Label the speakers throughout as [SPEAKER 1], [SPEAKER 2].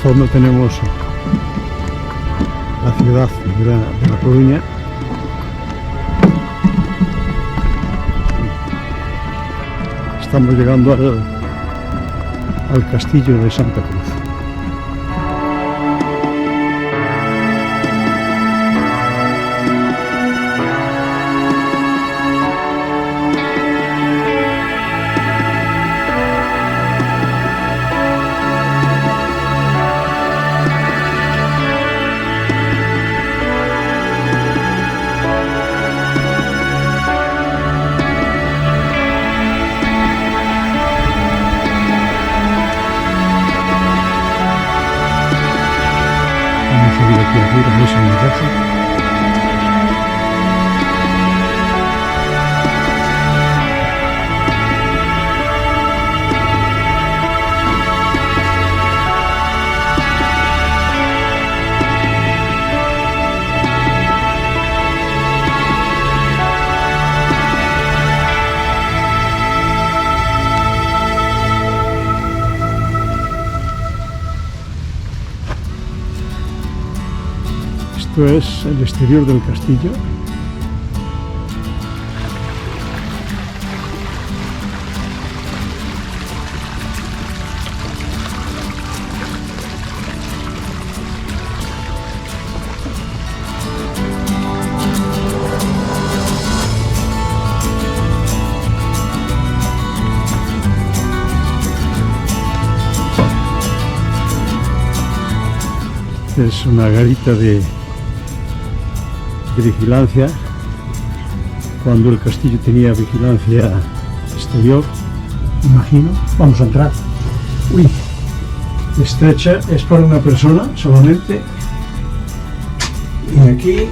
[SPEAKER 1] fondo tenemos la ciudad de La Coruña. Estamos llegando al castillo de Santa Cruz. Aquí arriba es un rojo. Esto es el exterior del castillo. Es una garita de vigilancia, cuando el castillo tenía vigilancia exterior, imagino. Vamos a entrar. Uy, estrecha, es para una persona solamente. Y aquí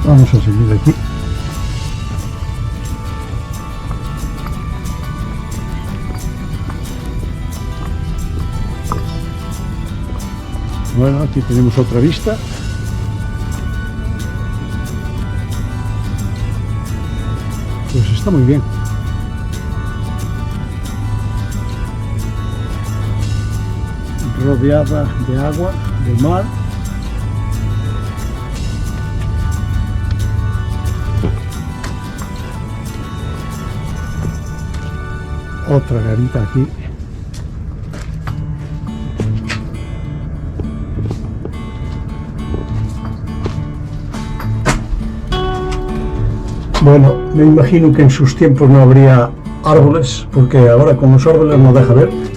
[SPEAKER 1] vamos a seguir aquí. Bueno, aquí tenemos otra vista. Pues está muy bien. Rodeada de agua, del mar. Otra garita aquí. Bueno, me imagino que en sus tiempos no habría árboles, porque ahora con los árboles no deja ver.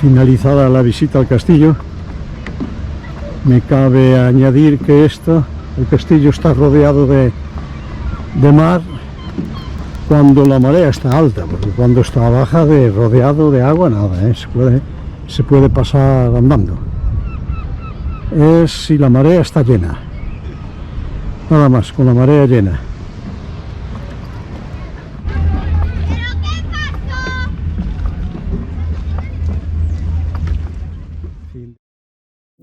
[SPEAKER 1] Finalizada la visita al castillo, me cabe añadir que el castillo está rodeado de mar cuando la marea está alta, porque cuando está baja, rodeado de agua, nada, se puede pasar andando. Es si la marea está llena, nada más, con la marea llena.
[SPEAKER 2] ¿Pero qué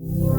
[SPEAKER 2] pasó?